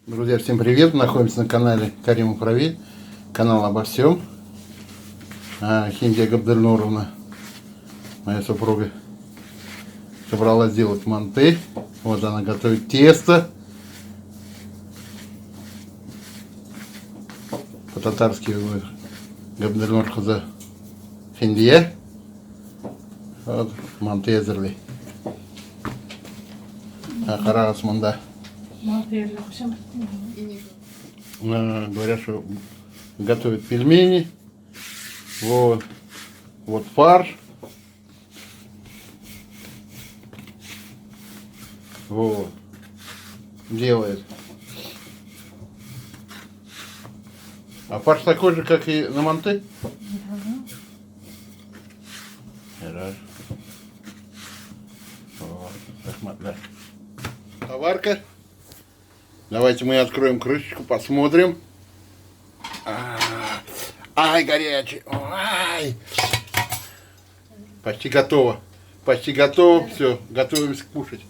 Друзья, всем привет! Находимся на канале Карим Управи, канал обо всем. Хиндия Габдельнуровна, моя супруга, собралась делать манты. Вот она готовит тесто. По-татарски Габдельнур Хаза Хиндия. Вот манты язырли. Харас манда. Говорят, что готовят пельмени. Вот фарш. Вот. Делает. А фарш такой же, как и на манты? Раз. Вот. Да. Товарка. Давайте мы откроем крышечку, посмотрим. Ай, горячий. Ай. Почти готово. Почти готово. Все, готовимся кушать.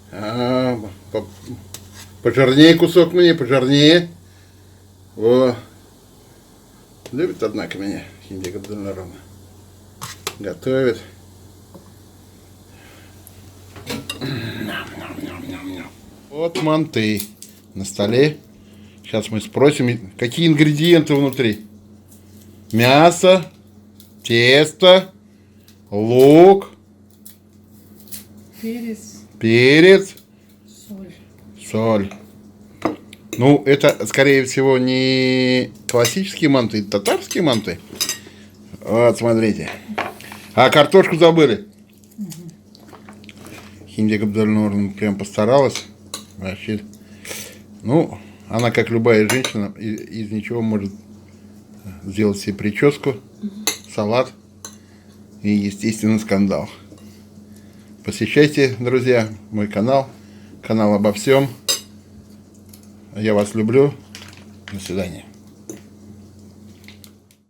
Пожирнее кусок мне, пожирнее. О. Любит, однако, меня Хиндия Габдельнуровна. Готовит. Вот манты на столе. Сейчас мы спросим, какие ингредиенты внутри. Мясо, тесто, лук, перец, соль. Ну, это, скорее всего, не классические манты, это татарские манты. Вот, смотрите. А картошку забыли. Хиндия Габдельнуровна прям постаралась. Вообще. Ну, она, как любая женщина, из ничего может сделать себе прическу, салат и, естественно, скандал. Посещайте, друзья, мой канал, канал обо всем. Я вас люблю. До свидания.